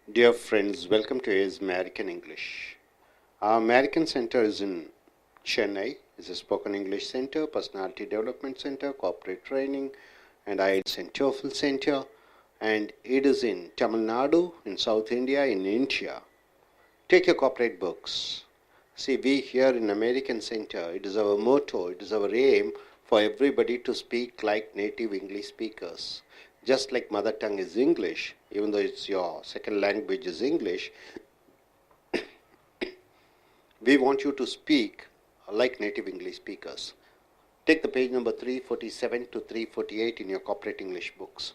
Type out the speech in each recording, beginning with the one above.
Dear friends, welcome to AIS American English. Our American Center is in Chennai. It's a spoken English center, personality development center, corporate training, and IELTS and TOEFL center. And it is in Tamil Nadu, in South India, in India. Take your corporate books. See, we here in American Center, it is our motto, it is our aim for everybody to speak like native English speakers. Just like mother tongue is English, even though it's your second language is English, we want you to speak like native English speakers. Take the page number 347 to 348 in your corporate English books.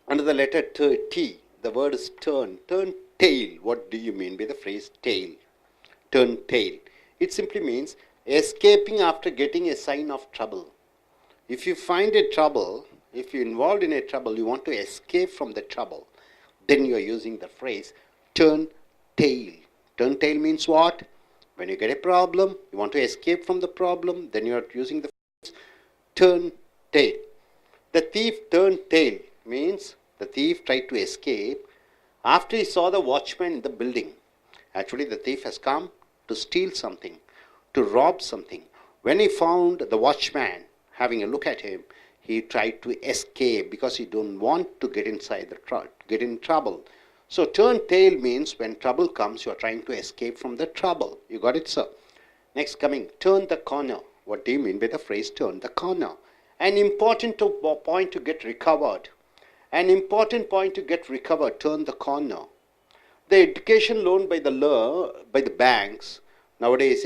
Under the letter T, the word is turn. Turn tail. What do you mean by the phrase tail? Turn tail. It simply means escaping after getting a sign of trouble. If you find a trouble, if you're involved in a trouble, you want to escape from the trouble, then you are using the phrase turn tail. Turn tail means what? When you get a problem, you want to escape from the problem, then you are using the phrase turn tail. The thief turned tail means the thief tried to escape after he saw the watchman in the building. Actually, the thief has come to steal something, to rob something. When he found the watchman having a look at him, he tried to escape because he don't want to get inside get in trouble. So turn tail means when trouble comes, you are trying to escape from the trouble. You got it, sir? Next coming, turn the corner. What do you mean by the phrase turn the corner? An important point to get recovered. An important point to get recovered, turn the corner. The education loan by the banks, nowadays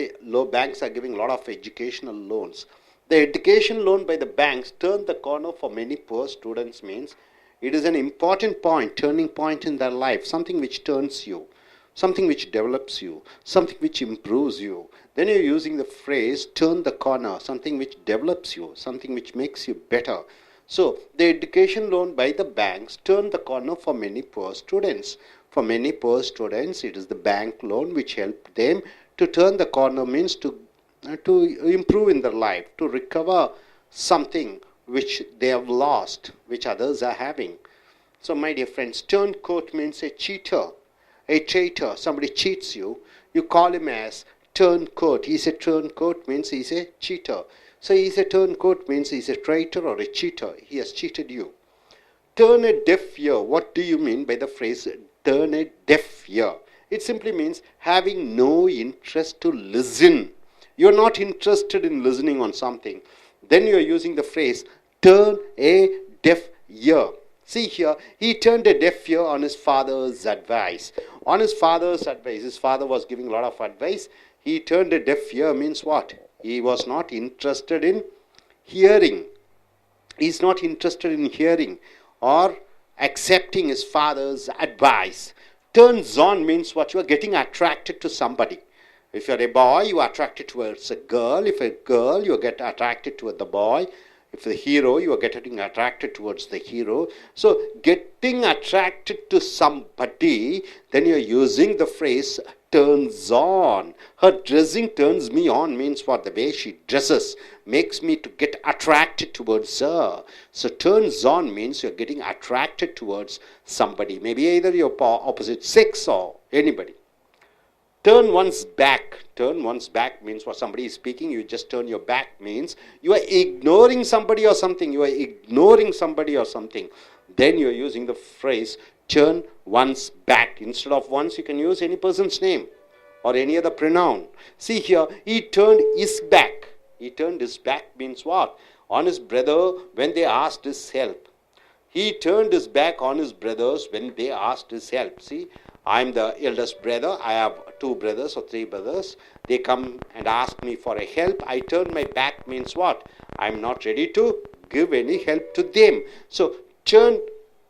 banks are giving a lot of educational loans. The education loan by the banks turn the corner for many poor students means it is an important point, turning point in their life, something which turns you, something which develops you, something which improves you. Then you're using the phrase turn the corner, something which develops you, something which makes you better. So the education loan by the banks turn the corner for many poor students. For many poor students, it is the bank loan which helped them to turn the corner means to improve in their life, to recover something which they have lost, which others are having. So my dear friends, turncoat means a cheater, a traitor. Somebody cheats you, you call him as turncoat. He's a turncoat means he's a cheater. So he's a turncoat means he's a traitor or a cheater. He has cheated you. Turn a deaf ear. What do you mean by the phrase turn a deaf ear? It simply means having no interest to listen. You're not interested in listening on something. Then you're using the phrase turn a deaf ear. See here, he turned a deaf ear on his father's advice. On his father's advice, his father was giving a lot of advice. He turned a deaf ear means what? He was not interested in hearing. He's not interested in hearing or accepting his father's advice. Turns on means what? You are getting attracted to somebody. If you're a boy, you are attracted towards a girl. If a girl, you get attracted toward the boy. If the hero, you are getting attracted towards the hero. So getting attracted to somebody, then you're using the phrase turns on. Her dressing turns me on means what? The way she dresses makes me to get attracted towards her. So turns on means you're getting attracted towards somebody. Maybe either your opposite sex or anybody. Turn one's back. Turn one's back means what? Somebody is speaking, you just turn your back means you are ignoring somebody or something. You are ignoring somebody or something. Then you are using the phrase turn one's back. Instead of once, you can use any person's name or any other pronoun. See here, he turned his back. He turned his back means what? On his brother when they asked his help. He turned his back on his brothers when they asked his help. See, I'm the eldest brother. I have 2 brothers or 3 brothers. They come and ask me for a help. I turn my back means what? I'm not ready to give any help to them. So turn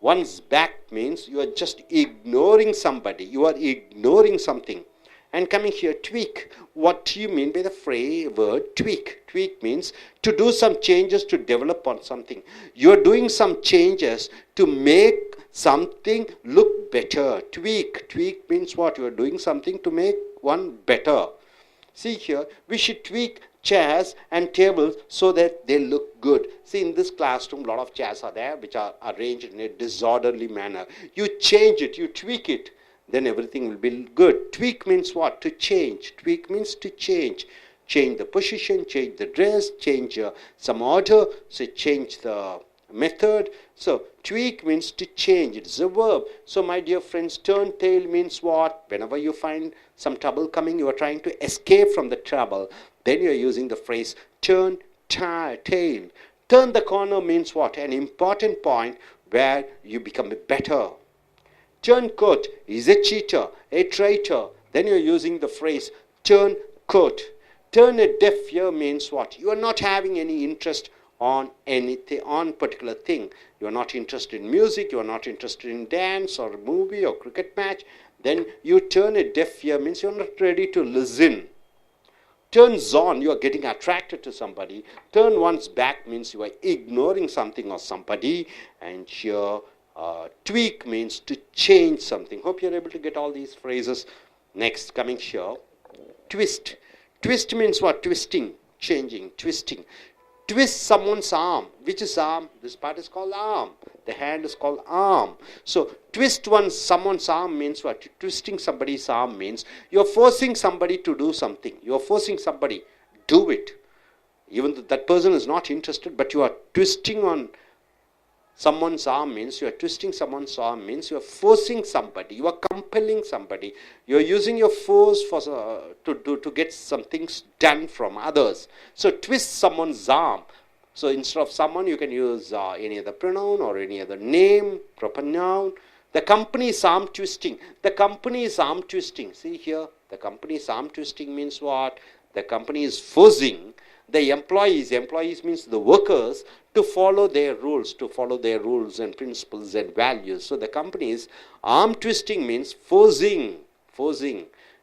one's back means you are just ignoring somebody. You are ignoring something. And coming here, tweak. What do you mean by the word tweak? Tweak means to do some changes to develop on something. You are doing some changes to make something look better. Tweak. Tweak means what? You are doing something to make one better. See here, we should tweak chairs and tables so that they look good. See, in this classroom, a lot of chairs are there which are arranged in a disorderly manner. You change it, you tweak it, then everything will be good. Tweak means what? To change. Tweak means to change. Change the position, change the dress, change some order, so change the method. So tweak means to change. It's a verb. So my dear friends, turn tail means what? Whenever you find some trouble coming, you are trying to escape from the trouble, then you are using the phrase turn tail. Turn the corner means what? An important point where you become better. Turncoat is a cheater, a traitor. Then you are using the phrase turncoat. Turn a deaf ear means what? You are not having any interest on anything, on particular thing. You are not interested in music, you are not interested in dance or movie or cricket match. Then you turn a deaf ear means you are not ready to listen. Turns on, you are getting attracted to somebody. Turn one's back means you are ignoring something or somebody. And here, tweak means to change something. Hope you are able to get all these phrases. Next, coming here, twist. Twist means what? Twisting, changing, twisting. Twist someone's arm. Which is arm? This part is called arm. The hand is called arm. So twist someone's arm means what? Twisting somebody's arm means you're forcing somebody to do something. You're forcing somebody, do it. Even though that person is not interested, but you are twisting on someone's arm means you are twisting someone's arm means you are forcing somebody, you are compelling somebody, you are using your force for to get some things done from others. So twist someone's arm. So instead of someone, you can use any other pronoun or any other name, proper noun. The company is arm twisting. The company is arm twisting. See here, the company is arm twisting means what? The company is forcing the employees means the workers, to follow their rules and principles and values. So the company is arm twisting means forcing.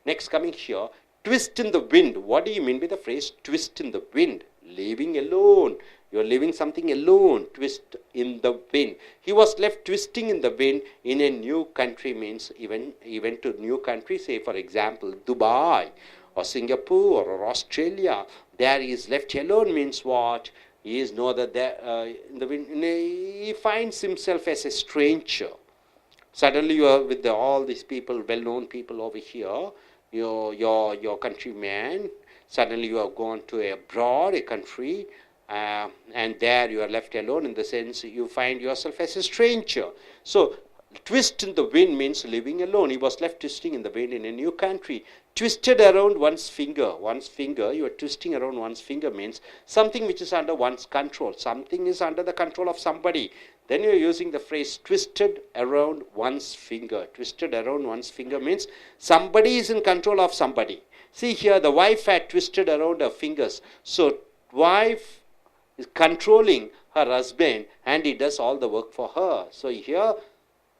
Next, coming here, twist in the wind. What do you mean by the phrase twist in the wind? Leaving alone. You are leaving something alone. Twist in the wind. He was left twisting in the wind in a new country means even to new country, say for example Dubai or Singapore or Australia. There he is left alone means what? He is no other there in the wind. He finds himself as a stranger. Suddenly you are with all these people, well-known people over here, your countrymen. Suddenly you have gone to a country, and there you are left alone, in the sense you find yourself as a stranger. So twist in the wind means living alone. He was left twisting in the wind in a new country. Twisted around one's finger. You are twisting around one's finger means something which is under one's control. Something is under the control of somebody. Then you are using the phrase twisted around one's finger. Twisted around one's finger means somebody is in control of somebody. See here, the wife had twisted around her fingers. So wife is controlling her husband and he does all the work for her. So here,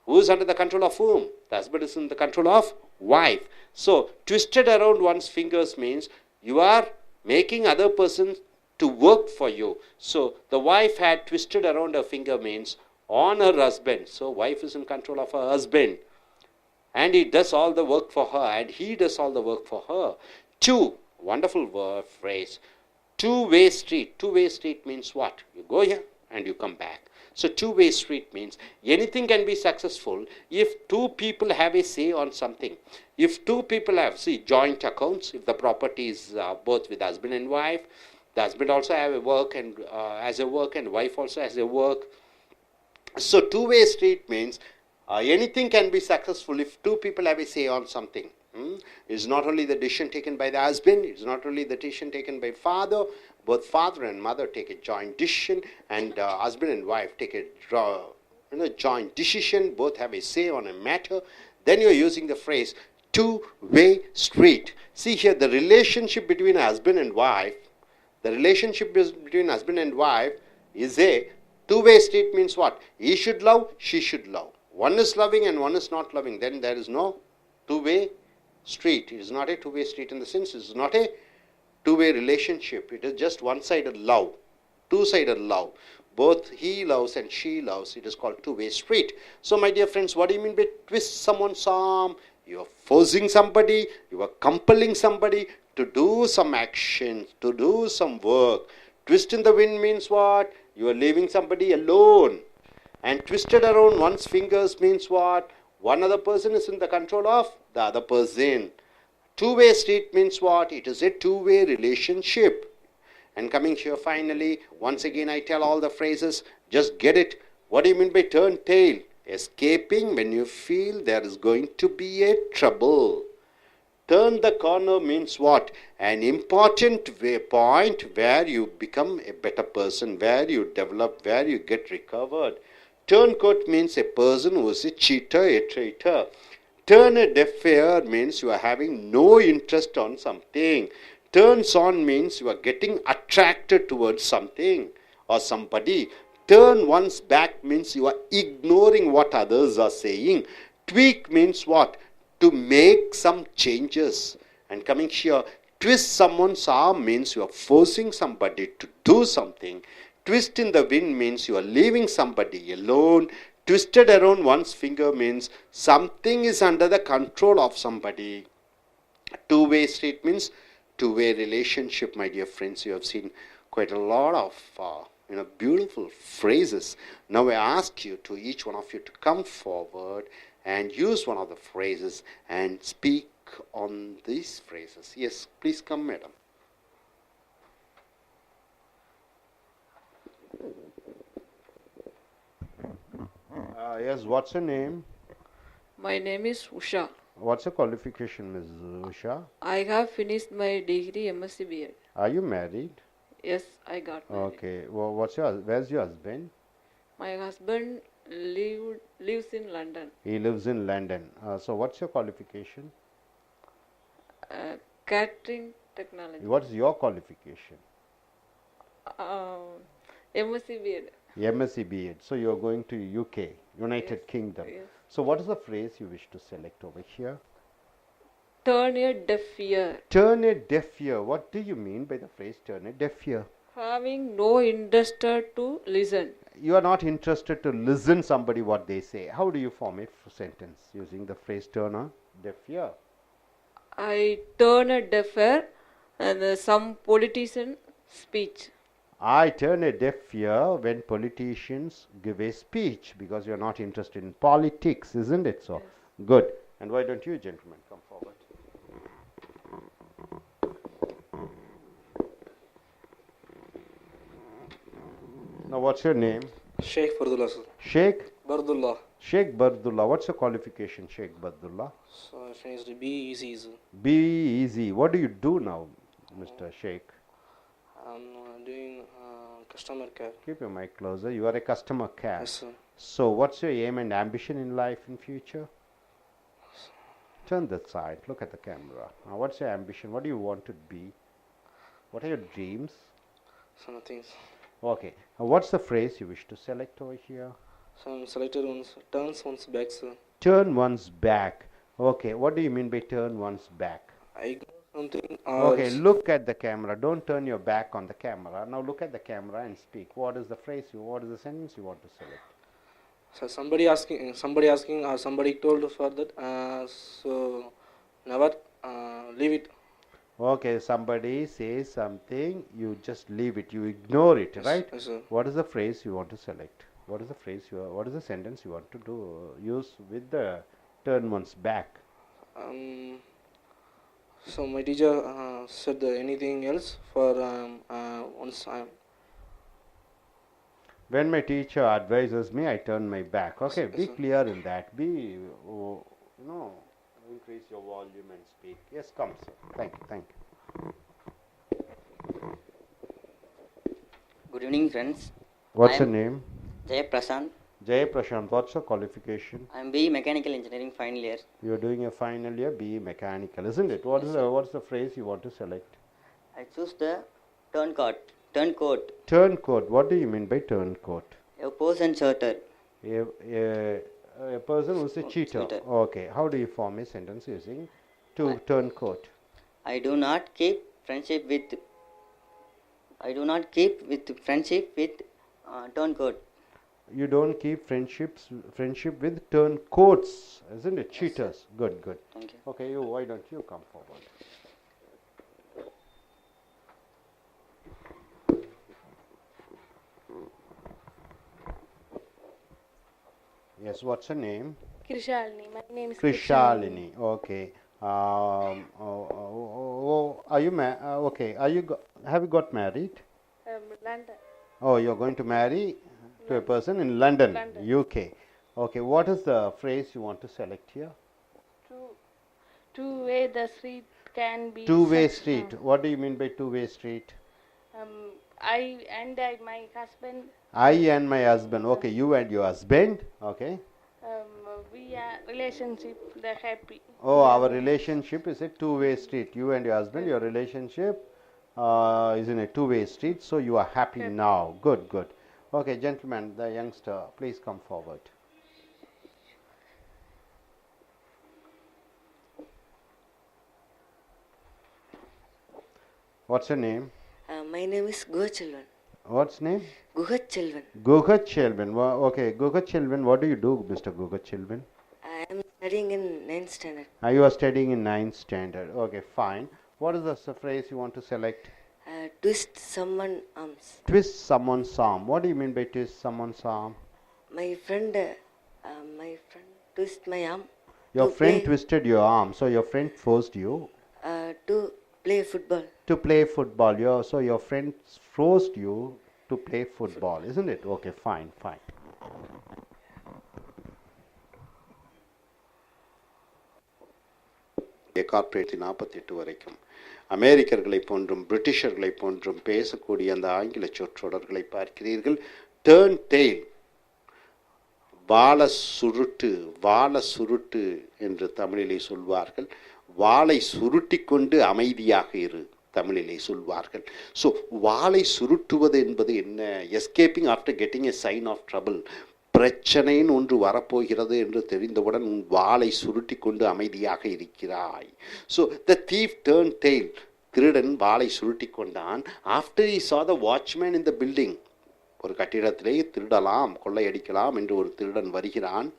who is under the control of whom? The husband is in the control of wife. So twisted around one's fingers means you are making other persons to work for you. So the wife had twisted around her finger means on her husband. So wife is in control of her husband. And he does all the work for her, and he does all the work for her. Two, wonderful word phrase. Two-way street. Two-way street means what? You go here and you come back. So two-way street means anything can be successful if two people have a say on something. If two people have, joint accounts, if the property is both with husband and wife, the husband also have a work and has a work, and wife also has a work. So two-way street means anything can be successful if two people have a say on something. It's not only the decision taken by the husband, it's not only the decision taken by father, both father and mother take a joint decision, and husband and wife take a joint decision, both have a say on a matter. Then you're using the phrase two-way street. See here, the relationship between husband and wife, is a two-way street means what? He should love, she should love. One is loving and one is not loving. Then there is no two-way street. It is not a two-way street in the sense it is not a two-way relationship. It is just one-sided love, two-sided love. Both he loves and she loves. It is called two-way street. So my dear friends, what do you mean by twist someone's arm? You are forcing somebody, you are compelling somebody to do some action, to do some work. Twist in the wind means what? You are leaving somebody alone. And twisted around one's fingers means what? One other person is in the control of the other person. Two-way street means what? It is a two-way relationship. And coming here finally, once again I tell all the phrases, just get it. What do you mean by turn tail? Escaping when you feel there is going to be a trouble. Turn the corner means what? An important point where you become a better person, where you develop, where you get recovered. Turncoat means a person who is a cheater, a traitor. Turn a deaf ear means you are having no interest on something. Turns on means you are getting attracted towards something or somebody. Turn one's back means you are ignoring what others are saying. Tweak means what? To make some changes. And coming here, twist someone's arm means you are forcing somebody to do something. Twist in the wind means you are leaving somebody alone. Twisted around one's finger means something is under the control of somebody. Two-way street means two-way relationship, my dear friends. You have seen quite a lot of beautiful phrases. Now I ask you to, each one of you, to come forward and use one of the phrases and speak on these phrases. Yes, please come, madam. Yes, what's your name? My name is Usha. What's your qualification, Ms. Usha? I have finished my degree MSc B.Ed. Are you married? Yes, I got married. Okay. Well, where's your husband? My husband lives in London. He lives in London. So what's your qualification? Catering technology. What's your qualification? MSc B.Ed. MSc B.Ed. So you're going to UK, United Kingdom. Yes. So what is the phrase you wish to select over here? Turn a deaf ear. Turn a deaf ear. What do you mean by the phrase turn a deaf ear? Having no interest to listen. You are not interested to listen somebody what they say. How do you form a sentence using the phrase turn a deaf ear? I turn a deaf ear and some politician speech. I turn a deaf ear when politicians give a speech, because you are not interested in politics, isn't it so? Yes. Good. And why don't you gentlemen come forward? Now what's your name? Sheikh Bardullah, sir. Sheikh Bardullah. Sheikh Bardullah. What's your qualification, Sheikh Bardullah? So I finished BEC, sir. BEC. What do you do now, Mr. Sheikh? I'm doing customer care. Keep your mic closer. You are a customer care. Yes, sir. So what's your aim and ambition in life in future? Turn that side. Look at the camera. Now what's your ambition? What do you want to be? What are your dreams? Some things. Okay. Now what's the phrase you wish to select over here? Some selected ones. Turns one's back, sir. Turn one's back. Okay. What do you mean by turn one's back? I ignore something. Okay. Look at the camera. Don't turn your back on the camera. Now look at the camera and speak. What is the phrase? What is the sentence you want to select? So somebody asking, or somebody told for that. So never leave it. Okay, somebody says something, you just leave it, you ignore it, Yes, right? yes, sir. What is the phrase you want to select? What is the phrase what is the sentence you want to use with the turn one's back? So my teacher said anything else for once When my teacher advises me, I turn my back. Okay, Yes, be sir. clear in that. Increase your volume and speak. Yes, come, sir. Thank you. Good evening, friends. What's I your am name? Jay Prasant. Jay Prashant. What's your qualification? I am BE Mechanical Engineering final year. You're doing a final year BE Mechanical, isn't it? What's the phrase you want to select? I choose the turncoat. Turncoat. Turncoat. What do you mean by turncoat? A person shorter. A person who's a cheater. Cheater. Okay. How do you form a sentence using turncoat? I do not keep friendship with turncoat. You don't keep friendship with turncoats, isn't it? Cheaters. Good, good. Thank you. Okay, why don't you come forward? Yes, what's your name? Krishalini. My name is Krishalini. Okay. Are you okay? Have you got married? London. Oh, you're going to marry to a person in London, London. UK. Okay, what is the phrase you want to select here? Two-way the street can be. Two-way street. What do you mean by two-way street? My husband. I and my husband. Okay, you and your husband. Okay. We are relationship. The happy. Oh, our relationship is a two-way street. You and your husband, your relationship is in a two-way street. So you are happy now. Good, good. Okay, gentlemen, the youngster, please come forward. What's your name? My name is Guhachelvan. What's name? Guhachelvan. Guhachelvan. Okay, Guhachelvan. What do you do, Mr. Guhachelvan? I am studying in 9th standard. You are studying in 9th standard. Okay, fine. What is the phrase you want to select? Twist someone's arms. Twist someone's arm. What do you mean by twist someone's arm? My friend twist my arm. Your to friend play, twisted your arm, so your friend forced you to play football. to play football. So your friend forced you to play football, isn't it? Okay, fine, fine. Corporate 48 வரைக்கும் அமெரிக்கர்களை போன்றும் பிரிட்டிஷர்களை போன்றும் பேசக்கூடிய அந்த ஆங்கில சொற்றொடர்களை பார்க்கிறீர்கள். Turn tail, வாழ சுருட்டு என்று தமிழிலே சொல்வார்கள். வாளை சுருட்டி கொண்டு அமைதியாக இரு தமிழிலே சொல்வார்கள். ஸோ வாளை சுருட்டுவது என்பது என்ன? Escaping after getting a sign of trouble. பிரச்சனைன்னு ஒன்று வரப்போகிறது என்று தெரிந்தவுடன் உன் வாளை சுருட்டி கொண்டு அமைதியாக இருக்கிறாய். So the thief turn tail, திருடன் வாளை சுருட்டி கொண்டான். After he saw the watchman in the building, ஒரு கட்டிடத்திலே திருடலாம் கொள்ளையடிக்கலாம் என்று ஒரு திருடன் வருகிறான்.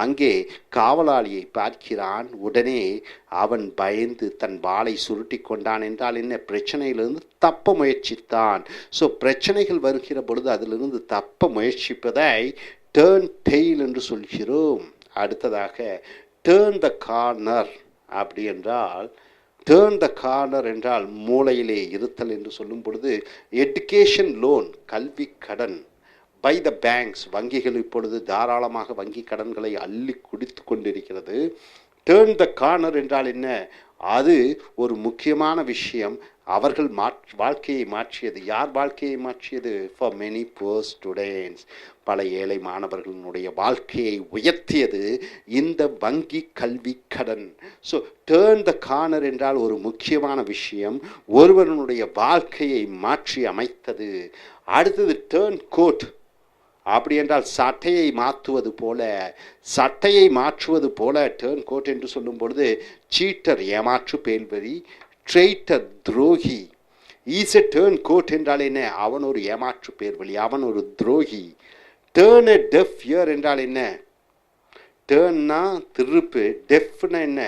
அங்கே காவலாளியை பார்க்கிறான். உடனே அவன் பயந்து தன் வாளை சுருட்டி கொண்டான். என்றால் என்ன? பிரச்சனையிலிருந்து தப்ப முயற்சித்தான். ஸோ பிரச்சனைகள் வருகிற பொழுது அதிலிருந்து தப்ப முயற்சிப்பதை டேர்ன் டெயில் என்று சொல்கிறோம். அடுத்ததாக டேர்ன் த கார்னர். அப்படி என்றால் டேர்ன் த கார்னர் என்றால் மூளையிலே இருத்தல் என்று சொல்லும் பொழுது எஜுகேஷன் லோன், கல்வி கடன் பை த பேங்க்ஸ், வங்கிகள் இப்பொழுது தாராளமாக வங்கி கடன்களை அள்ளி குடித்து கொண்டிருக்கிறது. டேர்ன் த கார்னர் என்றால் என்ன? அது ஒரு முக்கியமான விஷயம். அவர்கள் வாழ்க்கையை மாற்றியது. யார் வாழ்க்கையை மாற்றியது? ஃபார் மெனி புவர் ஸ்டூடெண்ட்ஸ், பல ஏழை மாணவர்களுடைய வாழ்க்கையை உயர்த்தியது இந்த வங்கி கல்வி கடன். ஸோ டேர்ன் த கார்னர் என்றால் ஒரு முக்கியமான விஷயம், ஒருவனுடைய வாழ்க்கையை மாற்றி அமைத்தது. அடுத்தது டேர்ன் கோட். அப்படி என்றால் சட்டையை மாற்றுவது போல டேர்ன் கோட் என்று சொல்லும் பொழுது சீட்டர் ஏமாற்று பேல்வரி, ட்ரெய்டர் துரோகி. ஈஸ் எ டேர்ன் கோட் என்றால் என்ன? அவன் ஒரு ஏமாற்று பேர்வழி, அவன் ஒரு துரோகி. டேர்ன் எ டெஃப் இயர் என்றால் என்ன? டேர்ன்னா திருப்பு, டெஃப்னா என்ன?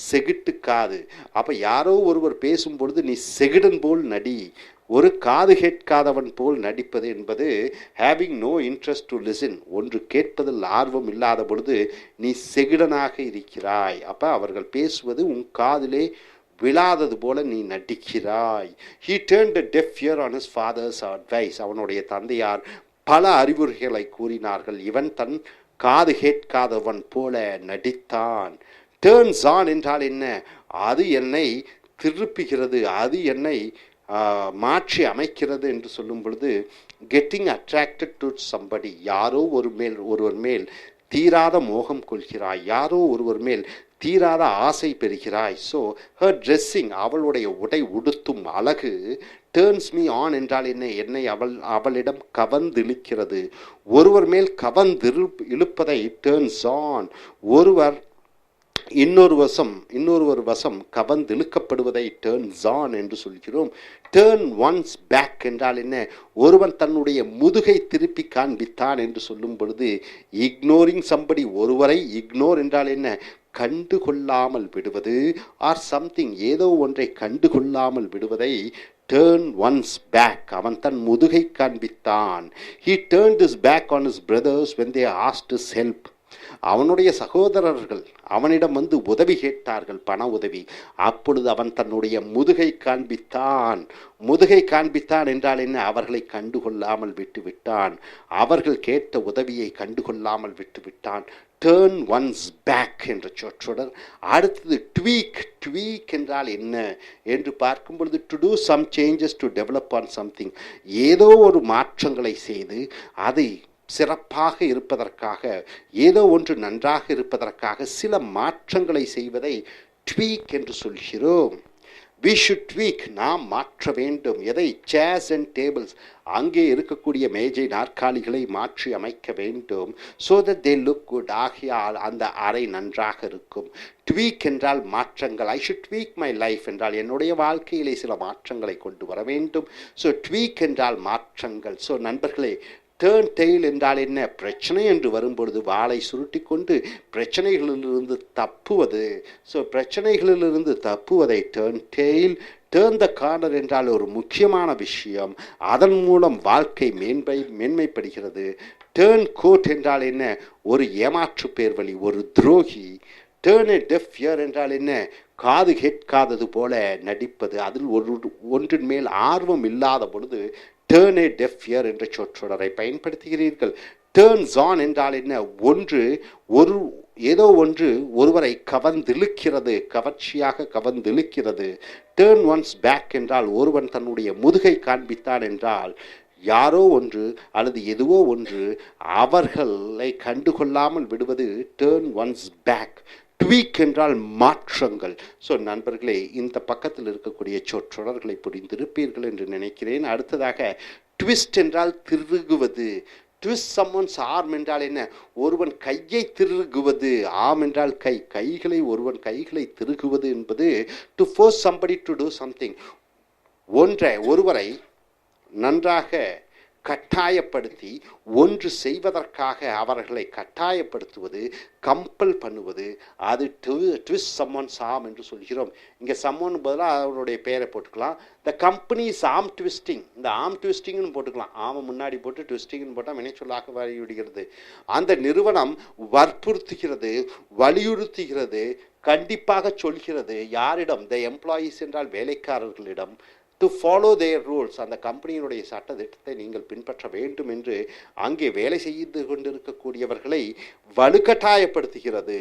செகிட்டு காது. அப்போ யாரோ ஒருவர் பேசும் பொழுது நீ செகிடன் போல் நடி, ஒரு காது கேட்காதவன் போல் நடிப்பது என்பது having no interest to listen, ஒன்று கேட்பதில் ஆர்வம் இல்லாத பொழுது நீ செகிடனாக இருக்கிறாய். அப்போ அவர்கள் பேசுவது உன் காதிலே விழாதது போல நீ நடிக்கிறாய். He turned a deaf ear on his father's advice. அவனுடைய தந்தையார் பல அறிவுரைகளை கூறினார்கள். இவன் தன் காது கேட்காதவன் போல நடித்தான். டேர்ன்ஸ் ஆன் என்றால் என்ன? அது என்னை திருப்புகிறது, அது என்னை மாற்றி அமைக்கிறது என்று சொல்லும் பொழுது கெட்டிங் அட்ராக்டட் டு சம்படி, யாரோ ஒருவர் மேல் தீராத மோகம் கொள்கிறாய், யாரோ ஒருவர் மேல் தீராத ஆசை பெறுகிறாய். ஸோ ஹர் ட்ரெஸ்ஸிங், அவளுடைய உடை உடுத்தும் அழகு டேர்ன்ஸ் மீ ஆன் என்றால் என்ன? என்னை அவளிடம் கவர்ந்திழுக்கிறது. ஒருவர் மேல் கவர்ந்து இழுப்பதை டேர்ன்ஸ் ஆன். ஒருவர் இன்னொருவர் வசம் கவர்ந்திழுக்கப்படுவதை டேர்ன்ஸ் ஆன் என்று சொல்கிறோம். டேர்ன் ஒன்ஸ் பேக் என்றால் என்ன? ஒருவன் தன்னுடைய முதுகை திருப்பி காண்பித்தான் என்று சொல்லும் பொழுது இக்னோரிங் சம்படி, ஒருவரை இக்னோர் என்றால் என்ன? கண்டுகொள்ளாமல் விடுவது, ஆர் சம்திங், ஏதோ ஒன்றை கண்டுகொள்ளாமல் விடுவதை turn one's back, அவன் தன் முதுகை காண்பித்தான். He turned his back on his brothers when they asked his help. அவனுடைய சகோதரர்கள் அவனிடம் வந்து உதவி கேட்டார்கள், பண உதவி. அப்பொழுது அவன் தன்னுடைய முதுகை காண்பித்தான். முதுகை காண்பித்தான் என்றால் என்ன? அவர்களை கண்டுகொள்ளாமல் விட்டுவிட்டான். அவர்கள் கேட்ட உதவியை கண்டுகொள்ளாமல் விட்டுவிட்டான். டேர்ன் ஒன்ஸ் பேக் என்ற சொற்றொடர். அடுத்தது ட்வீக். ட்வீக் என்றால் என்ன என்று பார்க்கும் பொழுது to do some changes to develop on something, ஏதோ ஒரு மாற்றங்களை செய்து அதை சிறப்பாக இருப்பதற்காக, ஏதோ ஒன்று நன்றாக இருப்பதற்காக சில மாற்றங்களை செய்வதை ட்வீக் என்று சொல்கிறோம். we should tweak, நாம் மாற்ற வேண்டும். எதை? chairs and tables, அங்கே இருக்கக்கூடிய மேஜை நாற்காலிகளை மாற்றி அமைக்க வேண்டும். so that they look good, ஆகையால் அந்த அறை நன்றாக இருக்கும். tweak என்றால் மாற்றங்கள். I should tweak my life என்றால் என்னுடைய வாழ்க்கையிலே சில மாற்றங்களை கொண்டு வர வேண்டும். so tweak என்றால் மாற்றங்கள். so நண்பர்களே, டேர்ன் டெயில் என்றால் என்ன? பிரச்சனை என்று வரும்பொழுது வாளை சுருட்டி கொண்டு பிரச்சனைகளிலிருந்து தப்புவது. ஸோ பிரச்சனைகளிலிருந்து தப்புவதை turn tail. Turn the corner என்றால் ஒரு முக்கியமான விஷயம், அதன் மூலம் வாழ்க்கை மேன்மைப்படுகிறது. டேர்ன் கோட் என்றால் என்ன? ஒரு ஏமாற்று பேர்வழி, ஒரு துரோகி. டேர்ன் எ டெஃப் இயர் என்றால் என்ன? காது கேட்காதது போல நடிப்பது, அதில் ஒன்றின் மேல் ஆர்வம் இல்லாத பொழுது டேர்ன் எ டெஃப் இயர் என்ற சொற்றொடரை பயன்படுத்துகிறீர்கள். டேர்ன்ஸ் ஆன் என்றால் என்ன? ஏதோ ஒன்று ஒருவரை கவர்ந்திழுக்கிறது, கவர்ச்சியாக கவர்ந்திழுக்கிறது. டேர்ன் ஒன்ஸ் பேக் என்றால் ஒருவன் தன்னுடைய முதுகை காண்பித்தான் என்றால் யாரோ ஒன்று அல்லது எதுவோ ஒன்று அவர்களை கண்டுகொள்ளாமல் விடுவது டேர்ன் ஒன்ஸ் பேக். ட்வீக் என்றால் மாற்றங்கள். ஸோ நண்பர்களே, இந்த பக்கத்தில் இருக்கக்கூடிய சொற்றொடர்களை புரிந்திருப்பீர்கள் என்று நினைக்கிறேன். அடுத்ததாக ட்விஸ்ட் என்றால் திருகுவது. ட்விஸ்ட் சம்மன்ஸ் ஆர்ம் என்றால் என்ன? ஒருவன் கையை திருகுவது. ஆம் என்றால் கை. ஒருவன் கைகளை திருகுவது என்பது to force somebody to do something, ஒருவரை நன்றாக கட்டாயப்படுத்தி ஒன்று செய்வதற்காக அவர்களை கட்டாயப்படுத்துவது, கம்பல் பண்ணுவது, அது ட்விஸ்ட் சம்மன்ஸ் ஆர்ம் என்று சொல்கிறோம். இங்கே சம்மன் பதிலாக அவருடைய பெயரை போட்டுக்கலாம். The company is arm twisting. இந்த ஆர்ம் ட்விஸ்டிங்னு போட்டுக்கலாம். ஆமை முன்னாடி போட்டு ட்விஸ்டிங்னு போட்டால் வினைச்சொல்லாக வழிவிடுகிறது. அந்த நிறுவனம் வற்புறுத்துகிறது, வலியுறுத்துகிறது, கண்டிப்பாக சொல்கிறது. யாரிடம்? த எம்ப்ளாயீஸ் என்றால் வேலைக்காரர்களிடம். டு ஃபாலோ தேர் ரூல்ஸ், அந்த கம்பெனியினுடைய சட்ட திட்டத்தை நீங்கள் பின்பற்ற வேண்டும் என்று அங்கே வேலை செய்து கொண்டிருக்கக்கூடியவர்களை வலுக்கட்டாயப்படுத்துகிறது.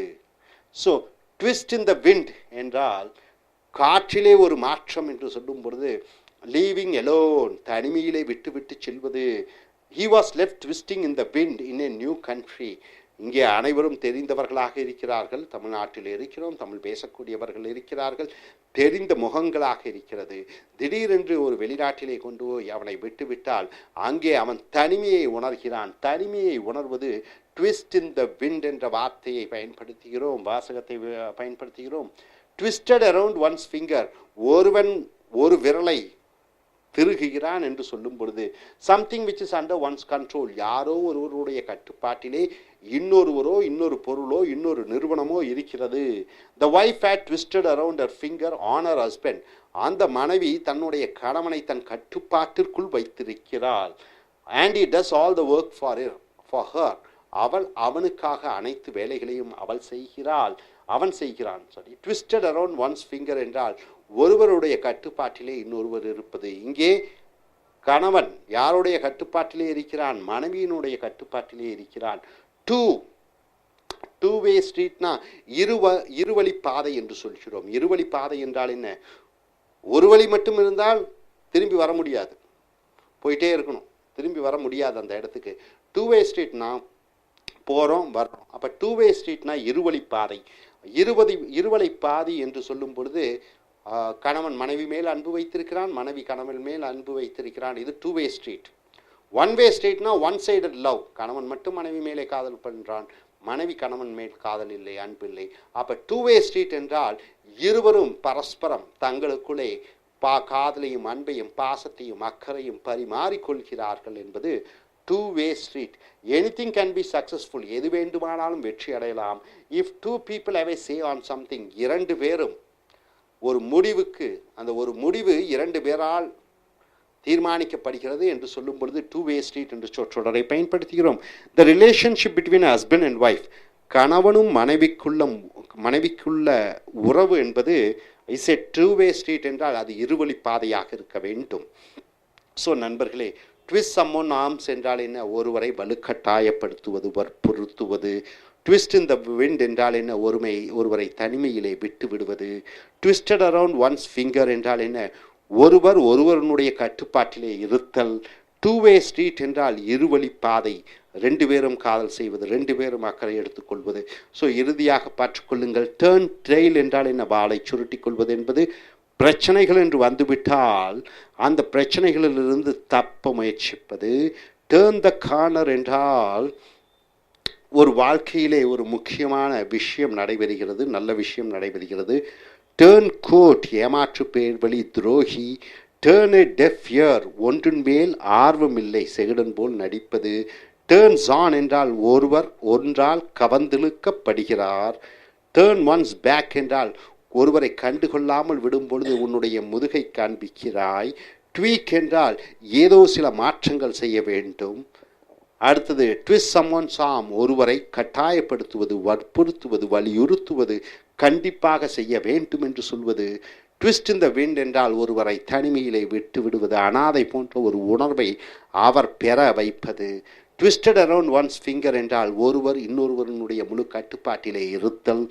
So twist in the wind என்றால் காற்றிலே ஒரு மாற்றம் என்று சொல்லும் பொழுது லீவிங் எலோன், தனிமையிலே விட்டு செல்வது. he was left twisting in the wind in a new country. இங்கே அனைவரும் தெரிந்தவர்களாக இருக்கிறார்கள். தமிழ்நாட்டில் இருக்கிறோம், தமிழ் பேசக்கூடியவர்கள் இருக்கிறார்கள், தெரிந்த முகங்களாக இருக்கிறது. திடீரென்று ஒரு வெளிநாட்டிலே கொண்டு போய் அவனை விட்டுவிட்டால் அங்கே அவன் தனிமையை உணர்கிறான். தனிமையை உணர்வது ட்விஸ்ட் இன் த விண்ட் என்ற வார்த்தையை பயன்படுத்துகிறோம், வாசகத்தை பயன்படுத்துகிறோம். ட்விஸ்டட் அரவுண்ட் ஒன்ஸ் ஃபிங்கர், ஒருவன் ஒரு விரலை திருகுகிறான் என்று சொல்லும் பொழுது something which is under one's control, யாரோ ஒருவருடைய கட்டுப்பாட்டிலே இன்னொருவரோ இன்னொரு பொருளோ இன்னொரு நிறுவனமோ இருக்கிறது. The wife had twisted around her finger on her husband, அந்த மனைவி தன்னுடைய கணவனை தன் கட்டுப்பாட்டிற்குள் வைத்திருக்கிறாள். And he does all the work for her, அவனுக்காக அனைத்து வேலைகளையும் அவன் செய்கிறான். Sorry, twisted around one's finger என்றால் ஒருவருடைய கட்டுப்பாட்டிலே இன்னொருவர் இருப்பது. இங்கே கணவன் யாருடைய கட்டுப்பாட்டிலே இருக்கிறான்? மனைவியினுடைய கட்டுப்பாட்டிலே இருக்கிறான். டூ வே ஸ்ட்ரீட்னா இருவழி பாதை என்று சொல்கிறோம். இருவழி பாதை என்றால் என்ன? ஒரு வழி மட்டும் இருந்தால் திரும்பி வர முடியாது, போயிட்டே இருக்கணும், திரும்பி வர முடியாது அந்த இடத்துக்கு. டூ வே ஸ்ட்ரீட்னா போகிறோம் வர்றோம். அப்போ டூ வே ஸ்ட்ரீட்னா இருவழி பாதை. இருவழி பாதை என்று சொல்லும் பொழுது கணவன் மனைவி மேல் அன்பு வைத்திருக்கிறான், மனைவி கணவன் மேல் அன்பு வைத்திருக்கிறான். இது two way street. One way ஸ்ட்ரீட்னா ஒன் சைடட் லவ், கணவன் மட்டும் மனைவி மேலே காதல் பண்ணுறான், மனைவி கணவன் மேல் காதல் இல்லை, அன்பில்லை. அப்போ டூ வே ஸ்ட்ரீட் என்றால் இருவரும் பரஸ்பரம் தங்களுக்குள்ளே காதலையும் அன்பையும் பாசத்தையும் அக்கறையும் பரிமாறிக்கொள்கிறார்கள் என்பது two way street. Anything can be successful, எது வேண்டுமானாலும் வெற்றி அடையலாம். If two people have a say on something, இரண்டு பேரும் ஒரு முடிவுக்கு, அந்த ஒரு முடிவு இரண்டு பேரால் தீர்மானிக்கப்படுகிறது என்று சொல்லும் பொழுது டூ வே ஸ்ட்ரீட் என்று சொற்றொடரை பயன்படுத்துகிறோம். The relationship between husband and wife, கணவனும் மனைவிக்குள்ள உறவு என்பது is a two way street என்றால் அது இருவழி பாதையாக இருக்க வேண்டும். ஸோ நண்பர்களே, ட்விஸ்ட் சம்மோன் ஆர்ம்ஸ் என்றால் என்ன? ஒருவரை வலுக்கட்டாயப்படுத்துவது, வற்புறுத்துவது. ட்விஸ்ட் இன் த விண்ட் என்றால் என்ன? ஒருவரை தனிமையிலே விட்டு விடுவது. ட்விஸ்டட் அரவுண்ட் ஒன்ஸ் ஃபிங்கர் என்றால் என்ன? ஒருவருடைய கட்டுப்பாட்டிலே இருத்தல். டூ வே ஸ்ட்ரீட் என்றால் இருவழி பாதை, ரெண்டு பேரும் காதல் செய்வது, ரெண்டு பேரும் அக்கறை எடுத்துக்கொள்வது. ஸோ இறுதியாக பார்த்துக்கொள்ளுங்கள், டேர்ன் ட்ரெயில் என்றால் என்ன? வாளை சுருட்டி கொள்வது என்பது பிரச்சனைகள் என்று வந்துவிட்டால் அந்த பிரச்சனைகளிலிருந்து தப்ப முயற்சிப்பது. டேர்ன் த கார்னர் என்றால் ஒரு வாழ்க்கையிலே ஒரு முக்கியமான விஷயம் நடைபெறுகிறது, நல்ல விஷயம் நடைபெறுகிறது. டேர்ன் கோட் ஏமாற்று பேர் வழி துரோகி. டேர்ன் எ டெஃப் இயர் ஒன்றின் மேல் ஆர்வமில்லை செகுடன் போல் நடிப்பது. டேர்ன்ஸ் ஆன் என்றால் ஒருவர் ஒன்றால் கவர்ந்திழுக்கப்படுகிறார். டேர்ன் ஒன்ஸ் பேக் என்றால் ஒருவரை கண்டுகொள்ளாமல் விடும் பொழுது உன்னுடைய முதுகை காண்பிக்கிறாய். ட்வீக் என்றால் ஏதோ சில மாற்றங்கள் செய்ய வேண்டும். அடுத்தது ட்விஸ்ட் சம்மோன் சாம், ஒருவரை கட்டாயப்படுத்துவது, வற்புறுத்துவது, வலியுறுத்துவது, கண்டிப்பாக செய்ய வேண்டும் என்று சொல்வது. ட்விஸ்ட் இன் த விண்ட் என்றால் ஒருவரை தனிமையிலே விட்டு விடுவது, அனாதை போன்ற ஒரு உணர்வை அவர் பெற வைப்பது. ட்விஸ்டட் அரவுண்ட் ஒன்ஸ் ஃபிங்கர் என்றால் ஒருவர் இன்னொருவருடைய முழு கட்டுப்பாட்டிலே இருத்தல்.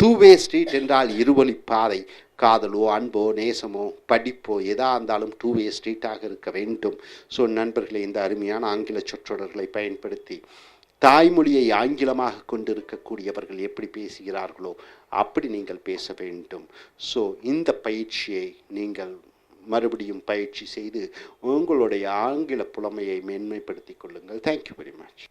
டூ வே ஸ்ட்ரீட் என்றால் இருவழி பாதை, காதலோ அன்போ நேசமோ படிப்போ எதா இருந்தாலும் டூ வே ஸ்ட்ரீட்டாக இருக்க வேண்டும். ஸோ நண்பர்களே, இந்த அருமையான ஆங்கில சொற்றொடர்களை பயன்படுத்தி தாய்மொழியை ஆங்கிலமாக கொண்டிருக்கக்கூடியவர்கள் எப்படி பேசுகிறார்களோ அப்படி நீங்கள் பேச வேண்டும். ஸோ இந்த பயிற்சியை நீங்கள் மறுபடியும் பயிற்சி செய்து உங்களுடைய ஆங்கில புலமையை மேன்மைப்படுத்திக் கொள்ளுங்கள். Thank you very much.